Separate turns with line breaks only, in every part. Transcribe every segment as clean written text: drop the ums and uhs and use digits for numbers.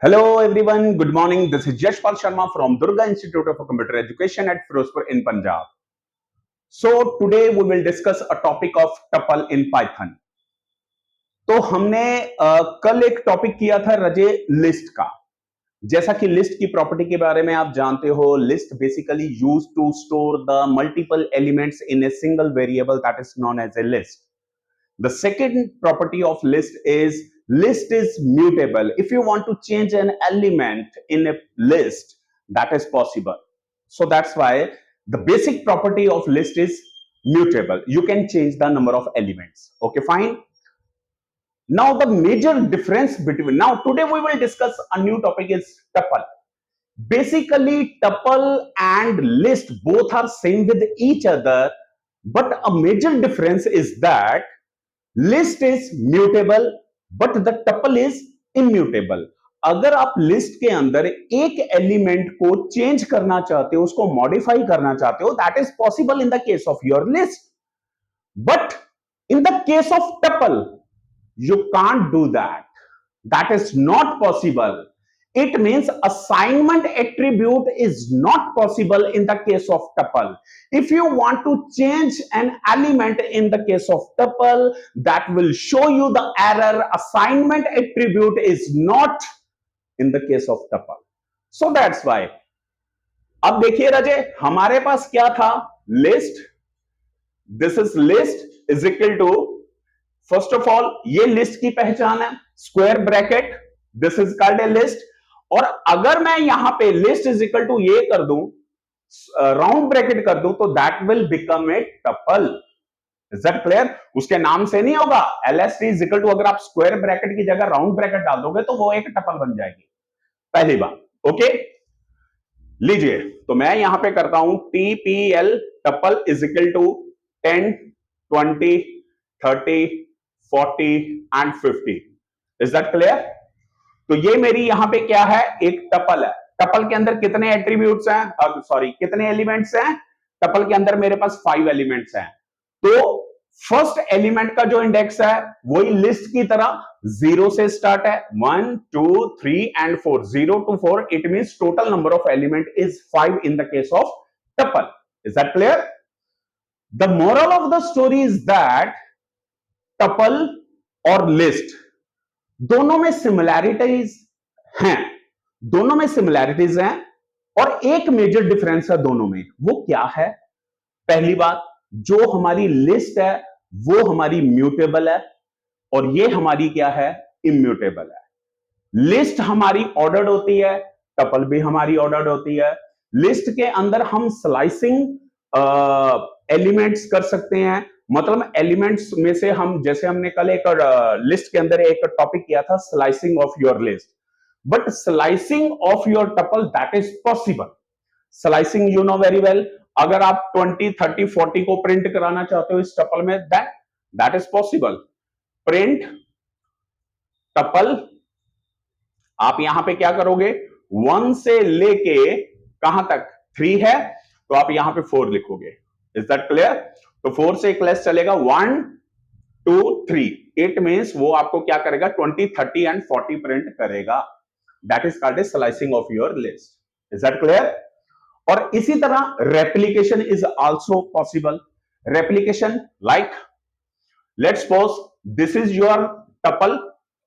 Hello everyone, good morning. This is Yashpal Sharma from Durga Institute of Computer Education at Firozpur in Punjab. So today we will discuss a topic of tuple in Python. तो हमने कल एक topic किया था रजे list का। जैसा कि list की प्रॉपर्टी के बारे में आप जानते हो, list basically use to store the multiple elements in a single variable that is known as a list. The second property of list is mutable. If you want to change an element in a list, that is possible. So that's why the basic property of list is mutable. You can change the number of elements. Okay, fine. Now the major difference between, now today we will discuss a new topic is tuple. Basically tuple and list both are same with each other, but a major difference is that list is mutable but the tuple is immutable. अगर आप list के अंदर एक element को change करना चाहते हो, उसको मॉडिफाई करना चाहते हो, that is possible in the case of your list. But in the case of tuple you can't do that. That is not possible. It means assignment attribute is not possible in the case of tuple. If you want to change an element in the case of tuple, that will show you the error assignment attribute is not in the case of tuple. So that's why. अब देखिए रजे, हमारे पास क्या था? List. This is list is equal to, first of all ये list की पहचान है, square bracket, this is called a list. और अगर मैं यहां पे लिस्ट इज इक्वल टू ये कर दूं, राउंड ब्रैकेट कर दूं, तो that will become a tuple. Is that clear? उसके नाम से नहीं होगा. एलएसटी इज इक्वल टू, अगर आप स्क्वायर ब्रैकेट की जगह राउंड ब्रैकेट डाल दोगे तो वो एक टपल बन जाएगी. पहली बात. ओके, लीजिए, तो मैं यहां पे करता हूं TPL tuple is equal to 10, 20, 30, 40 and 50. Is that clear? तो ये मेरी यहां पे क्या है? एक टपल है. टपल के अंदर कितने एट्रीब्यूट्स हैं? सॉरी, कितने एलिमेंट्स हैं? टपल के अंदर मेरे पास 5 एलिमेंट्स हैं. तो फर्स्ट एलिमेंट का जो इंडेक्स है वही लिस्ट की तरह 0 से स्टार्ट है. 1, 2, 3 and 4. 0 to 4. It means total number of element is 5 in the case of tuple. Is that clear? The moral of the story is that tuple और लिस्ट दोनों में सिमिलैरिटीज हैं. दोनों में सिमिलैरिटीज हैं और एक मेजर डिफरेंस है दोनों में. वो क्या है? पहली बात, जो हमारी लिस्ट है वो हमारी म्यूटेबल है और ये हमारी क्या है? इम्यूटेबल है. लिस्ट हमारी ऑर्डर्ड होती है, टपल भी हमारी ऑर्डर्ड होती है. लिस्ट के अंदर हम स्लाइसिंग एलिमेंट्स कर सकते हैं. मतलब एलिमेंट्स में से हम, जैसे हमने कल एक लिस्ट के अंदर एक टॉपिक किया था, slicing of your list. But slicing of your tuple that is possible. Slicing you know very well. अगर आप 20, 30, 40 को प्रिंट कराना चाहते हो इस टपल में, that is possible. Print tuple, आप यहां पे क्या करोगे? 1 से लेके कहां तक? 3 है, तो आप यहां पे 4 लिखोगे. Is that clear? तो 4 से एक लेस चलेगा, 1, 2, 3. इट मींस वो आपको क्या करेगा? 20, 30 एंड 40 प्रिंट करेगा. That is called a slicing of your list. Is that clear? और इसी तरह replication is also possible. Replication like, let's suppose this is your tuple.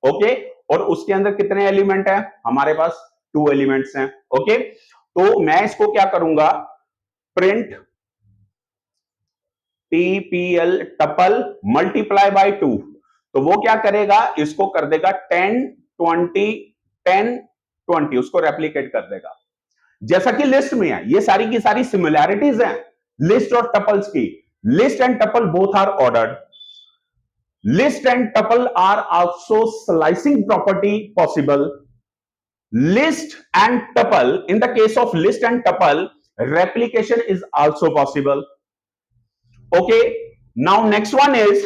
Okay, और उसके अंदर कितने एलिमेंट है? हमारे पास 2 एलिमेंट्स हैं. ओके, तो मैं इसको क्या करूंगा? Print TPL tuple multiply by 2. तो वो क्या करेगा? इसको कर देगा 10, 20, 10, 20. उसको रेप्लिकेट कर देगा जैसा कि लिस्ट में है. ये सारी की सारी सिमिलैरिटीज हैं लिस्ट और टपल्स की. List and tuple both are ordered. List and tuple are also slicing property possible. List and tuple, in the case of list and tuple, replication is also possible. Okay, now next one is,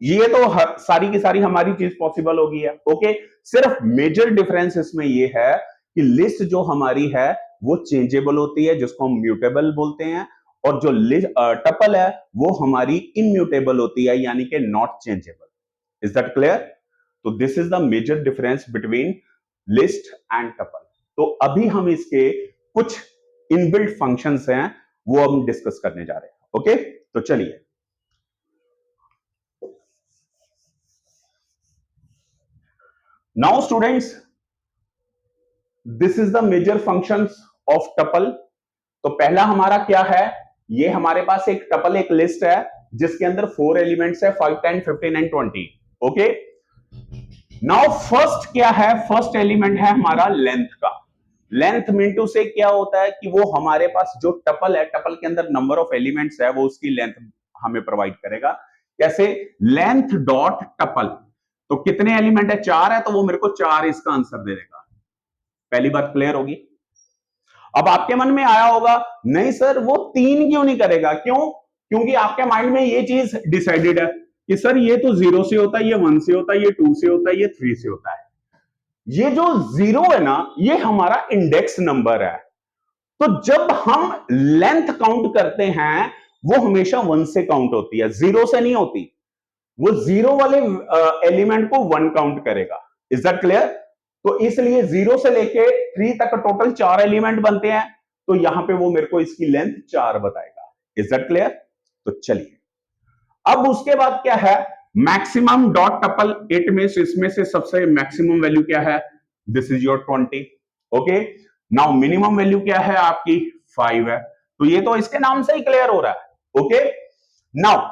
ये तो सारी की सारी हमारी चीज possible होगी है. Okay, सिर्फ मेजर डिफरेंस इसमें ये है कि लिस्ट जो हमारी है वो चेंजेबल होती है, जिसको हम म्यूटेबल बोलते हैं, और जो टपल है वो हमारी इम्यूटेबल होती है, यानी कि not changeable. Is that clear? तो this is the major difference between list and tuple. तो अभी हम इसके कुछ इनबिल्ट फंक्शंस हैं वो हम डिस्कस करने जा रहे हैं। ओके, तो चलिए now students, this is the major functions of tuple. तो पहला हमारा क्या है, ये हमारे पास एक टपल एक लिस्ट है जिसके अंदर 4 एलिमेंट्स है 5, 10, 15 एंड 20। ओके, नाउ फर्स्ट क्या है, फर्स्ट एलिमेंट है हमारा लेंथ का। लेंथ मीन से क्या होता है कि वो हमारे पास जो टपल है, टपल के अंदर नंबर ऑफ एलिमेंट्स है, वो उसकी लेंथ हमें प्रोवाइड करेगा। कैसे, लेंथ डॉट टपल। तो कितने एलिमेंट है, 4 है, तो वो मेरे को 4 इसका आंसर दे देगा। पहली बात क्लियर होगी। अब आपके मन में आया होगा, नहीं सर वो 3 क्यों नहीं करेगा, क्यों? क्योंकि आपके माइंड में ये चीज डिसाइडेड है कि सर ये तो 0 से होता है, ये 1 से होता है, ये 2 से होता है, ये 3 से होता है। ये जो 0 है ना, ये हमारा इंडेक्स नंबर है। तो जब हम लेंथ काउंट करते हैं वो हमेशा 1 से काउंट होती है, 0 से नहीं होती। वो 0 वाले एलिमेंट को 1 काउंट करेगा। Is that clear? तो इसलिए 0 से लेके 3 तक टोटल 4 एलिमेंट बनते हैं, तो यहां पे वो मेरे को इसकी लेंथ 4 बताएगा। Is that clear? तो चलिए, अब उसके बाद क्या है, मैक्सिमम डॉट टपल 8 में से, इसमें से सबसे मैक्सिमम वैल्यू क्या है, this is your 20। Okay, now minimum value क्या है आपकी, 5 है। तो ये तो इसके नाम से ही क्लियर हो रहा है। Okay, now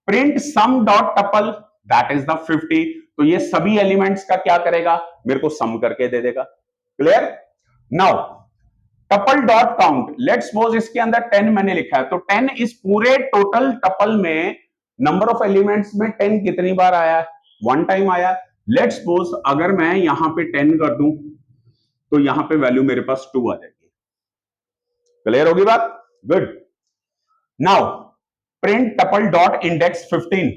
print some dot tuple, that is the 50। तो ये सभी एलिमेंट्स का क्या करेगा, मेरे को सम करके दे देगा। Clear? Now tuple dot count, let's suppose इसके अंदर 10 मैंने लिखा है, तो 10 इस पूरे टोटल टपल में नंबर ऑफ एलिमेंट्स में 10 कितनी बार आया है, 1 टाइम आया। लेट्स सपोज अगर मैं यहां पे 10 कर दूं तो यहां पे वैल्यू मेरे पास 2 आ जाएगी। क्लियर होगी बात? Good. Now print tuple dot index 15।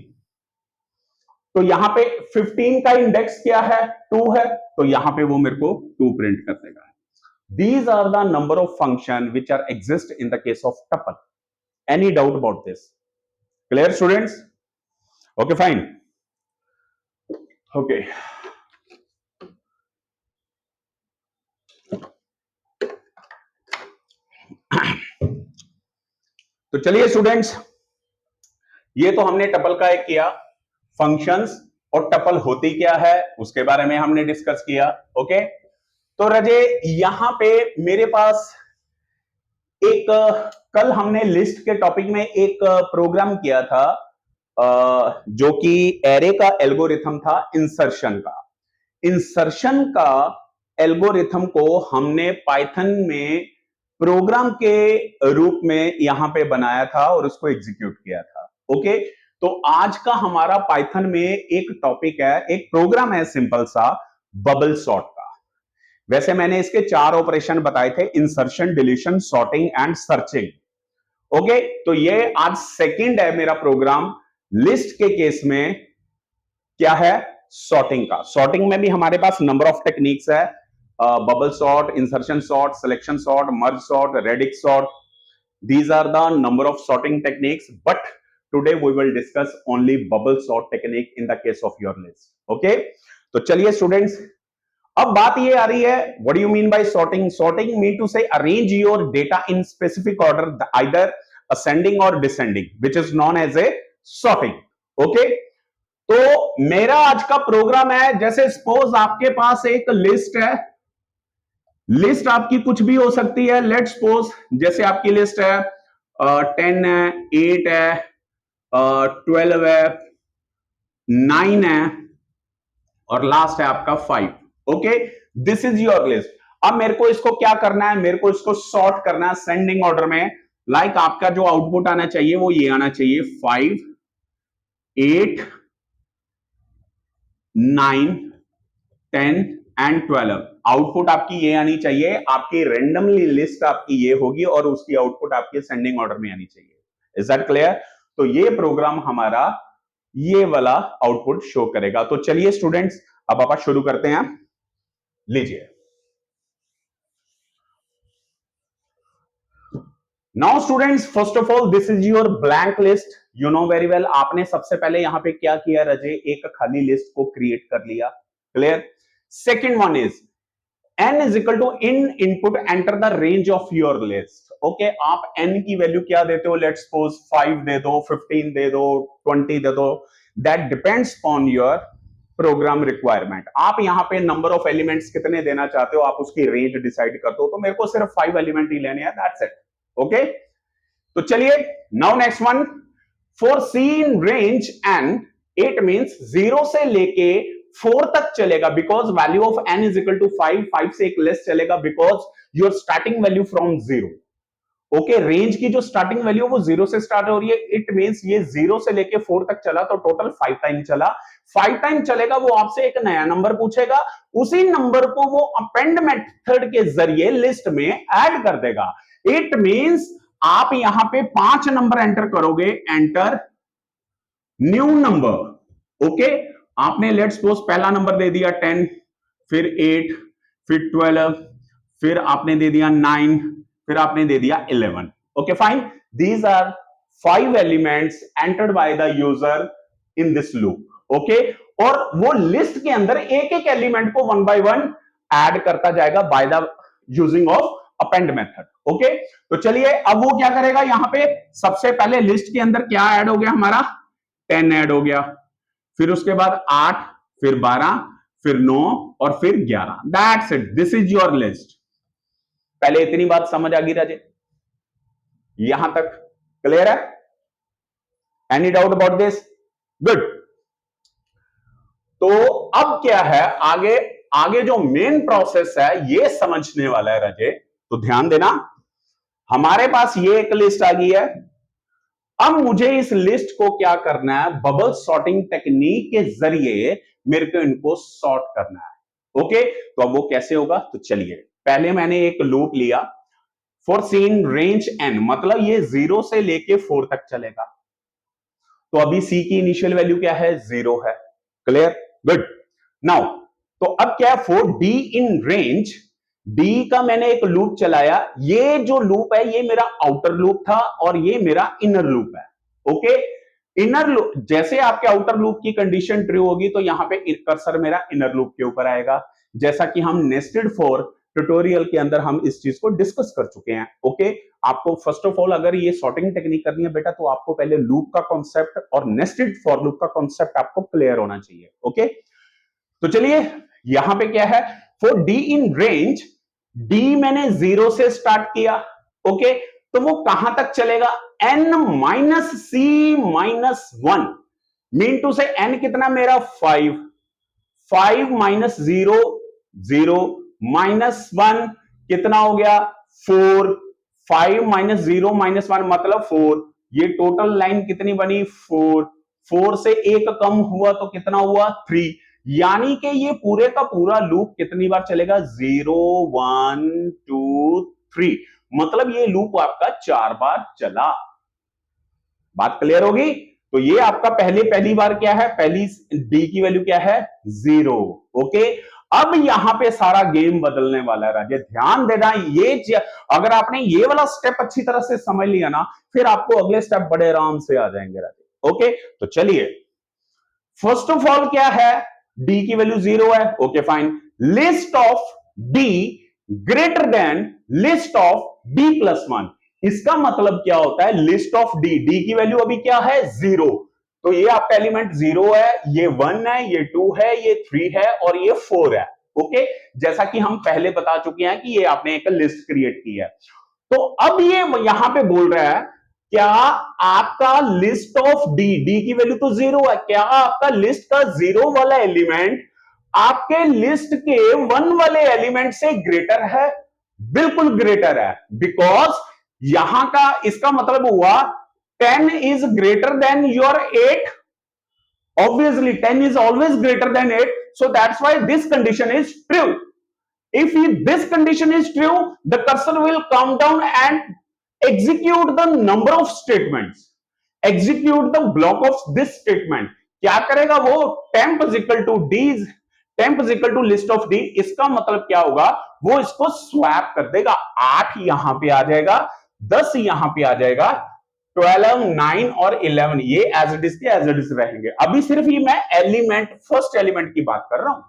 तो यहां पे 15 का इंडेक्स क्या है, 2 है, तो यहां पे वो मेरे को 2 प्रिंट कर देगा। These are the number of function which are exist in the case of tuple. Any doubt about this? Clear students? Okay, fine. Okay. तो चलिए स्टूडेंट्स, ये तो हमने टपल का एक किया, फंक्शंस और टपल होती क्या है उसके बारे में हमने डिस्कस किया। ओके, तो रजे यहां पे मेरे पास एक कल हमने लिस्ट के टॉपिक में एक प्रोग्राम किया था जो कि एरे का एल्गोरिथम था, इंसर्शन का। इंसर्शन का एल्गोरिथम को हमने पाइथन में प्रोग्राम के रूप में यहां पे बनाया था और उसको एग्जीक्यूट किया था। ओके, तो आज का हमारा पाइथन में एक टॉपिक है, एक प्रोग्राम है सिंपल सा, बबल सॉर्ट का। वैसे मैंने इसके 4 ऑपरेशन बताए थे, insertion, deletion, sorting and searching. Okay, तो ये आज सेकंड है मेरा प्रोग्राम। लिस्ट के केस में क्या है, सॉर्टिंग का। सॉर्टिंग में भी हमारे पास नंबर ऑफ टेक्निक्स है, bubble sort, insertion sort, selection sort, merge sort, radix sort. These are the number of sorting techniques, but today we will discuss only bubble sort technique in the case of your list. Okay, तो चलिए students, अब बात ये आ रही है, what do you mean by sorting? Sorting mean to say arrange your data in specific order, either ascending or descending, which is known as a sorting. Okay, तो मेरा आज का प्रोग्राम है, जैसे सपोज आपके पास एक लिस्ट है, लिस्ट आपकी कुछ भी हो सकती है। लेट्स सपोज जैसे आपकी लिस्ट है 10 है, 8 है, 12 है, 9 है और लास्ट है आपका 5। Okay, this is your list. अब मेरे को इसको क्या करना है, मेरे को इसको सॉर्ट करना है सेंडिंग ऑर्डर में। लाइक आपका जो आउटपुट आना चाहिए वो ये आना चाहिए, 5, 8, 9, 10 एंड 12। आउटपुट आपकी ये आनी चाहिए, आपकी रेंडमली लिस्ट आपकी ये होगी और उसकी आउटपुट आपके सेंडिंग ऑर्डर में आनी चाहिए। Is that clear? तो ये प्रोग्राम हमारा ये वाला आउटपुट शो करेगा। तो चलिए स्टूडेंट्स, अब आप शुरू करते हैं। लीजिए, now students, first of all this is your blank list, you know very well. आपने सबसे पहले यहां पे क्या किया रजे, एक खाली लिस्ट को क्रिएट कर लिया, clear. Second one is n is equal to in input enter the range of your list, okay. आप n की वैल्यू क्या देते हो, लेट्स सपोज 5 दे दो, 15 दे दो, 20 दे दो, that depends on your program requirement. आप यहां पे नंबर ऑफ एलिमेंट्स कितने देना चाहते हो, आप उसकी रेंज डिसाइड कर दो। तो मेरे को सिर्फ 5 एलिमेंट ही लेने हैं, दैट्स इट, ओके। तो चलिए, now next one, for c in range n it means 0 से लेके 4 तक चलेगा, because value of n is equal to 5 से एक लेस चलेगा, because your starting value from 0, okay. Range की जो स्टार्टिंग वैल्यू वो 0 से स्टार्ट हो रही है, इट मींस ये 0 से लेके 4 तक चला, तो टोटल 5 टाइम चला। 5 टाइम चलेगा, वो आपसे एक नया नंबर पूछेगा, उसी नंबर को वो अपेंड मेथड के जरिए लिस्ट में ऐड कर देगा। इट मींस आप यहां पे 5 नंबर एंटर करोगे, एंटर न्यू नंबर, ओके। आपने लेट्स सपोज पहला नंबर दे दिया 10, फिर 8, फिर 12, फिर आपने दे दिया 9, फिर आपने दे दिया 11, okay fine. These are 5 elements entered by the user in this loop, okay. और वो लिस्ट के अंदर एक एक एलिमेंट को 1 by 1 ऐड करता जाएगा by the using of append method, okay. तो चलिए, अब वो क्या करेगा, यहां पे सबसे पहले लिस्ट के अंदर क्या ऐड हो गया हमारा, 10 ऐड हो गया, फिर उसके बाद 8, फिर 12, फिर 9 और फिर 11, that's it, this is your list. पहले इतनी बात समझ आ गई राजे, यहां तक क्लियर है? Any doubt about this? Good. तो अब क्या है, आगे आगे जो मेन प्रोसेस है ये समझने वाला है राजे, तो ध्यान देना। हमारे पास ये एक लिस्ट आ गई है, अब मुझे इस लिस्ट को क्या करना है, बबल सॉर्टिंग टेक्निक के जरिए मेरे को इनको सॉर्ट करना है, ओके। तो अब वो कैसे होगा, तो चलिए, पहले मैंने एक लूप लिया फॉर सीन रेंज n, मतलब ये 0 से लेके 4 तक चलेगा। तो अभी c की इनिशियल वैल्यू क्या है, 0 है, क्लियर, गुड। नाउ तो अब क्या है, for d in range, d का मैंने एक लूप चलाया, ये जो लूप है ये मेरा आउटर लूप था और ये मेरा इनर लूप है, ओके। इनर लूप, जैसे आपके आउटर लूप की कंडीशन ट्रू होगी तो यहां पे कर्सर मेरा इनर लूप के ऊपर आएगा, जैसा कि हम नेस्टेड फॉर ट्यूटोरियल के अंदर हम इस चीज को डिस्कस कर चुके हैं, ओके। आपको फर्स्ट ऑफ ऑल अगर ये सॉर्टिंग टेक्निक करनी है बेटा, तो आपको पहले लूप का कॉन्सेप्ट और नेस्टेड फॉर लूप का कॉन्सेप्ट आपको क्लियर होना चाहिए, ओके। तो चलिए, यहां पे क्या है, for D in range, D मैंने 0 से स्टार्ट किया, ओके। तो वो कहां तक चलेगा, n minus c minus 1, mean two से n कितना मेरा 5, 5 माइनस 0 0, माइनस 1 कितना हो गया 4, 5 माइनस 0 माइनस 1 मतलब 4, ये टोटल लाइन कितनी बनी 4, 4 से एक कम हुआ तो कितना हुआ 3, यानी कि ये पूरे का पूरा लूप कितनी बार चलेगा, 0 1 2 3, मतलब ये लूप आपका 4 बार चला। बात क्लियर होगी? तो ये आपका पहली बार क्या है, पहली डी की वैल्यू क्या है 0, ओके। अब यहां पे सारा गेम बदलने वाला है राजे, ध्यान देना। ये अगर आपने ये वाला स्टेप अच्छी तरह से समझ लिया ना, फिर आपको अगले स्टेप बड़े आराम से आ जाएंगे राजे, ओके। तो चलिए, फर्स्ट ऑफ ऑल क्या है, डी की वैल्यू 0 है, okay fine. List of D greater than list of D plus 1, इसका मतलब क्या होता है, लिस्ट ऑफ डी, डी की वैल्यू अभी क्या है 0, तो ये आपका एलिमेंट 0 है, ये 1 है, ये 2 है, ये 3 है और ये 4 है, ओके। जैसा कि हम पहले बता चुके हैं कि ये आपने एक लिस्ट क्रिएट की है। तो अब ये यहां पे बोल रहा है, क्या आपका लिस्ट ऑफ डी, डी की वैल्यू तो 0 है, क्या आपका लिस्ट का 0 वाला एलिमेंट आपके लिस्ट के 1 वाले एलिमेंट से ग्रेटर है? बिल्कुल ग्रेटर है, बिकॉज यहां का इसका मतलब हुआ 10 is greater than your 8, obviously 10 is always greater than 8, so that's why this condition is true. If this condition is true, the cursor will come down and execute the number of statements, execute the block of this statement. क्या करेगा वो, temp is equal to d, temp is equal to list of d, इसका मतलब क्या होगा, वो इसको swap कर देगा, 8 यहां पे आ जाएगा, 10 यहां पे आ जाएगा, 12, 9 और 11 ये एज इट इज के एज इट इज रहेंगे। अभी सिर्फ ये मैं एलिमेंट, फर्स्ट एलिमेंट की बात कर रहा हूं,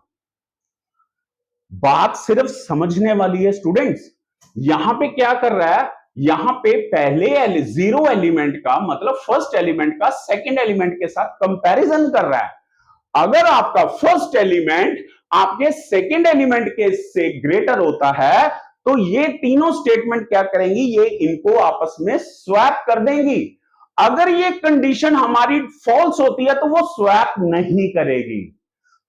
बात सिर्फ समझने वाली है स्टूडेंट्स। यहां पे क्या कर रहा है, यहां पे पहले जीरो एलिमेंट का मतलब फर्स्ट एलिमेंट का सेकंड एलिमेंट के साथ कंपैरिजन कर रहा है। अगर आपका फर्स्ट एलिमेंट आपके सेकंड एलिमेंट के से ग्रेटर होता है तो ये तीनों स्टेटमेंट क्या करेंगी, ये इनको आपस में स्वैप कर देंगी। अगर ये कंडीशन हमारी फॉल्स होती है तो वो स्वैप नहीं करेगी।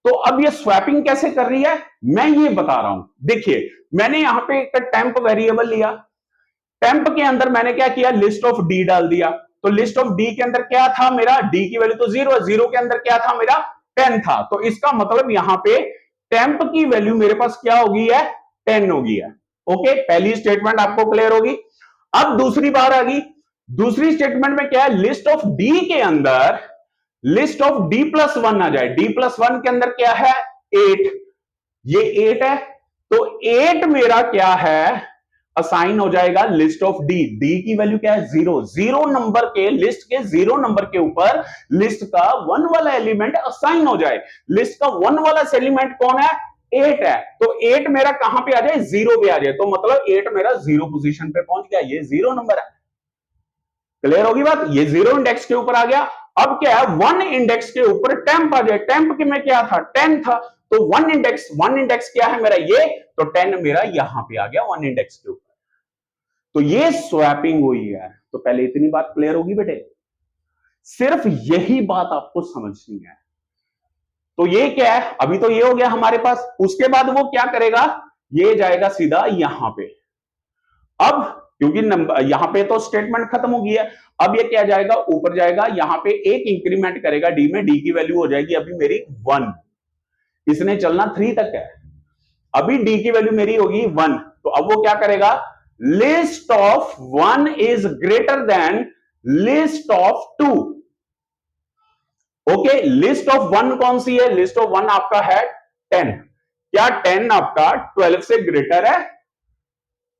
तो अब ये स्वैपिंग कैसे कर रही है मैं ये बता रहा हूं। देखिए मैंने यहां पे एक टेम्प वेरिएबल लिया, टेम्प के अंदर मैंने क्या किया, लिस्ट ऑफ डी डाल दिया। तो लिस्ट ऑफ डी के अंदर क्या था मेरा, डी की वैल्यू तो 0 है, 0 के अंदर क्या था मेरा 10 था। तो इसका मतलब यहां पे टेम्प की वैल्यू मेरे पास क्या होगी है, 10 होगी है। ओके, पहली स्टेटमेंट आपको क्लियर होगी। अब दूसरी बार आ गई, दूसरी स्टेटमेंट में क्या है, लिस्ट ऑफ डी के अंदर लिस्ट ऑफ डी प्लस 1 आ जाए। डी प्लस 1 के अंदर क्या है 8, ये 8 है। तो 8 मेरा क्या है, असाइन हो जाएगा लिस्ट ऑफ डी। डी की वैल्यू क्या है 0, 0 नंबर के लिस्ट के 0 नंबर के ऊपर लिस्ट का 1 वाला एलिमेंट असाइन हो जाए। लिस्ट का 1 वाला एलिमेंट कौन है, 8 है। तो 8 मेरा कहां पे आ जाए, 0 पे आ जाए। तो मतलब 8 मेरा 0 पोजीशन पे पहुंच गया, ये 0 नंबर है। क्लियर होगी बात, ये 0 इंडेक्स के ऊपर आ गया। अब क्या है, 1 इंडेक्स के ऊपर टेम्प आ जाए। टेम्प के में क्या था 10 था, तो 1 इंडेक्स क्या है मेरा ये, तो 10 मेरा यहां पे आ गया 1 इंडेक्स के ऊपर। तो ये स्वैपिंग हुई है। तो पहले इतनी बात क्लियर होगी बेटे, सिर्फ यही बात आपको समझनी है। तो ये क्या है, अभी तो ये हो गया हमारे पास। उसके बाद वो क्या करेगा, ये जाएगा सीधा यहां पे। अब क्योंकि नंबर यहां पे तो स्टेटमेंट खत्म हो गई है, अब ये क्या जाएगा, ऊपर जाएगा, यहां पे एक इंक्रीमेंट करेगा डी में। डी की वैल्यू हो जाएगी अभी मेरी 1, इसने चलना 3 तक है। अभी डी की वैल्यू मेरी होगी 1, तो अब वो क्या करेगा, list of 1 is greater than list of 2। Okay, list of 1 कौन सी है, लिस्ट ऑफ 1 आपका है 10। क्या 10 आपका 12 से ग्रेटर है?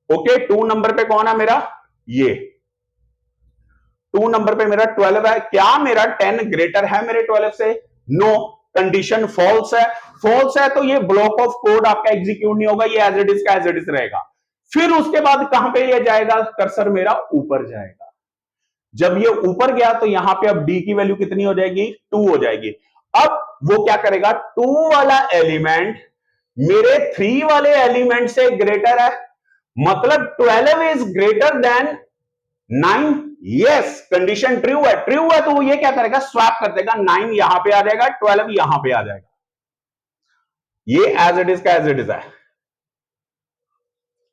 ओके, 2 नंबर पे कौन है मेरा, ये 2 नंबर पे मेरा 12 है। क्या मेरा 10 ग्रेटर है मेरे 12 से? नो, कंडीशन फॉल्स है। फॉल्स है तो ये ब्लॉक ऑफ कोड आपका एग्जीक्यूट नहीं होगा, ये एज इट इज का एज इट इज रहेगा। फिर उसके बाद कहां पे ये जाएगा, कर्सर मेरा ऊपर जाएगा। जब ये ऊपर गया तो यहां पे अब डी की वैल्यू कितनी हो जाएगी, 2 हो जाएगी। अब वो क्या करेगा, 2 वाला एलिमेंट मेरे 3 वाले एलिमेंट से ग्रेटर है, मतलब 12 is greater than 9। Yes, condition true है, ट्रू है तो वो ये क्या करेगा, स्वैप कर देगा। 9 यहां पे आ जाएगा, 12 यहां पे आ जाएगा। ये एज इट इज का एज इट इज है।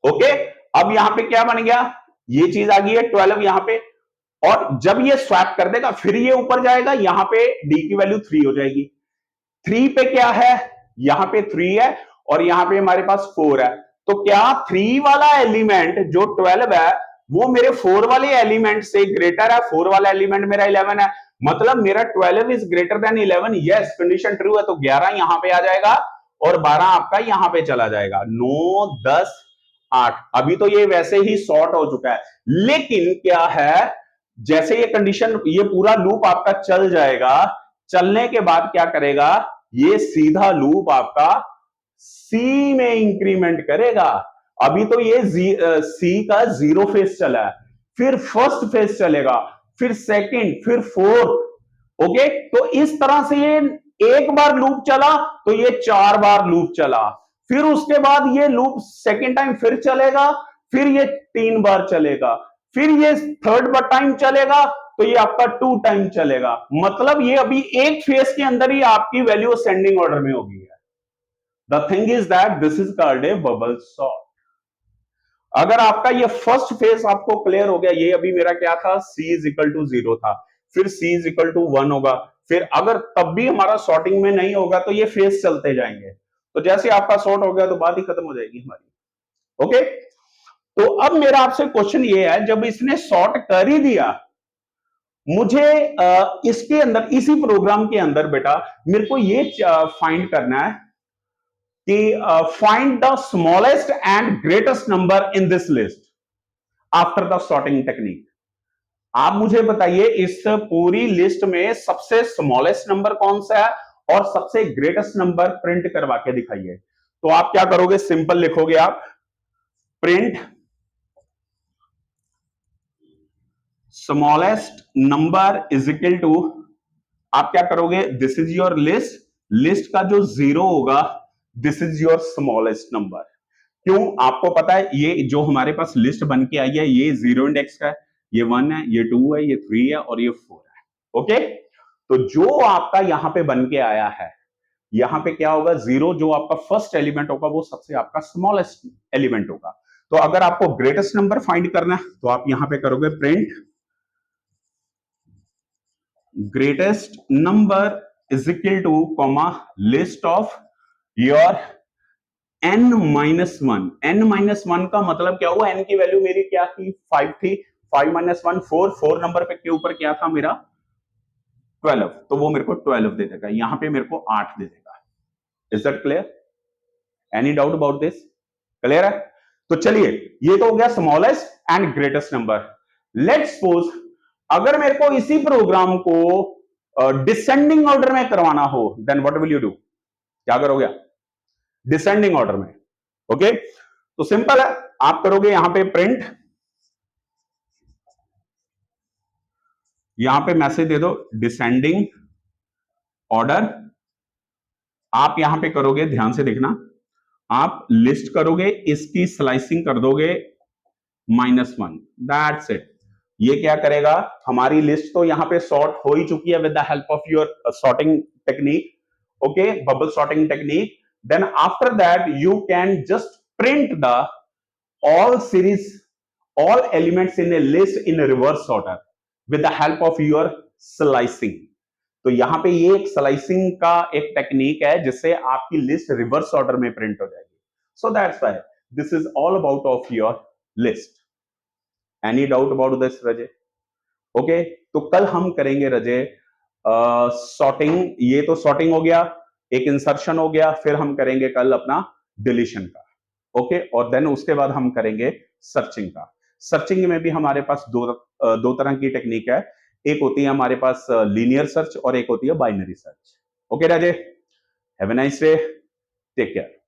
ओके, अब यहां पे क्या बन गया, ये चीज आ गई है 12 यहां पे। और जब ये स्वैप कर देगा फिर ये ऊपर जाएगा, यहां पे डी की वैल्यू 3 हो जाएगी। 3 पे क्या है, यहां पे 3 है और यहां पे हमारे पास 4 है। तो क्या 3 वाला एलिमेंट जो 12 है वो मेरे 4 वाले एलिमेंट से ग्रेटर है? 4 वाला एलिमेंट मेरा 11 है, मतलब मेरा 12 is greater than 11। Yes, condition true है तो 11 यहां पे आ जाएगा और 12 आपका यहां पे चला जाएगा। 9, 10, 8। अभी तो ये वैसे ही सॉर्ट हो चुका है, लेकिन क्या है, जैसे ये कंडीशन, ये पूरा लूप आपका चल जाएगा, चलने के बाद क्या करेगा, ये सीधा लूप आपका सी में इंक्रीमेंट करेगा। अभी तो ये सी का 0 फेज चला है, फिर फर्स्ट फेज चलेगा, फिर सेकंड, फिर फोर्थ। ओके, तो इस तरह से ये एक बार लूप चला तो ये 4 बार लूप चला, फिर उसके बाद ये लूप सेकंड टाइम फिर चलेगा, फिर ये 3 बार चलेगा, फिर ये थर्ड टाइम चलेगा, तो ये आपका 2 टाइम चलेगा। मतलब ये अभी एक फेज के अंदर ही आपकी वैल्यू असेंडिंग ऑर्डर में होगी है। The thing is that this is called a bubble sort. अगर आपका ये फर्स्ट फेज आपको क्लियर हो गया, ये अभी मेरा क्या था, c इज इक्वल टू 0 था, फिर c इज इक्वल टू 1 होगा, फिर अगर तब भी हमारा सॉर्टिंग में नहीं होगा तो ये फेज चलते जाएंगे। तो जैसे आपका सॉर्ट हो गया तो बात ही खत्म हो जाएगी हमारी। ओके, तो अब मेरा आपसे क्वेश्चन ये है, जब इसने सॉर्ट कर ही दिया, मुझे इसके अंदर, इसी प्रोग्राम के अंदर बेटा मेरे को ये फाइंड करना है कि find the smallest and greatest number in this list. After the sorting technique. आप मुझे बताइए इस पूरी लिस्ट में सबसे स्मॉलेस्ट नंबर कौन सा है और सबसे ग्रेटेस्ट नंबर प्रिंट करवा के दिखाइए। तो आप क्या करोगे, सिंपल लिखोगे आप print smallest number is equal to, आप क्या करोगे, this is your list, list का जो जीरो होगा this is your smallest number. क्यों, आपको पता है ये जो हमारे पास लिस्ट बन के आई है ये जीरो इंडेक्स का है, ये 1 है, ये 2 है, ये 3 है और ये 4 है। ओके, तो जो आपका यहां पे बन के आया है, यहां पे क्या होगा, जीरो जो आपका फर्स्ट एलिमेंट होगा वो सबसे आपका स्मॉलेस्ट एलिमेंट होगा। तो अगर आपको ग्रेटेस्ट नंबर फाइंड करना है तो आप यहां पे करोगे print greatest number is equal two comma list of your n minus one. n minus one का मतलब क्या हुआ, n की वैल्यू मेरी क्या थी, 5 थी, 5 माइनस वन 4, 4 नंबर पे के ऊपर क्या था मेरा 12, तो वो मेरे को 12 दे देगा, यहां पे मेरे को 8 दे देगा। Is that clear, any doubt about this, clear है? तो चलिए ये तो हो गया smallest and greatest number. Let's suppose अगर मेरे को इसी प्रोग्राम को डिसेंडिंग ऑर्डर में करवाना हो, then what will you do, क्या करोगे डिसेंडिंग ऑर्डर में? ओके, तो सिंपल है, आप करोगे यहां पे प्रिंट, यहां पे मैसेज दे दो डिसेंडिंग ऑर्डर। आप यहां पे करोगे, ध्यान से देखना, आप लिस्ट करोगे, इसकी स्लाइसिंग कर दोगे -1, दैट्स इट। ये क्या करेगा, हमारी लिस्ट तो यहां पे सॉर्ट हो ही चुकी है with the help of your sorting technique, okay, bubble sorting technique. Then after that you can just print the all series, all elements in a list in a reverse order with the help of your slicing। तो यहां पे ये एक slicing का एक technique है जिससे आपकी लिस्ट रिवर्स ऑर्डर में प्रिंट हो जाएगी। So that's why this is all about of your list. Any doubt about this Raje? Okay, तो कल हम करेंगे रजे सॉर्टिंग, ये तो सॉर्टिंग हो गया, एक इंसर्शन हो गया, फिर हम करेंगे कल अपना डिलीशन का। ओके, और देन उसके बाद हम करेंगे सर्चिंग का। सर्चिंग में भी हमारे पास दो तरह की टेक्निक है, एक होती है हमारे पास लीनियर सर्च और एक होती है binary search. Okay Raje, have a nice day, take care.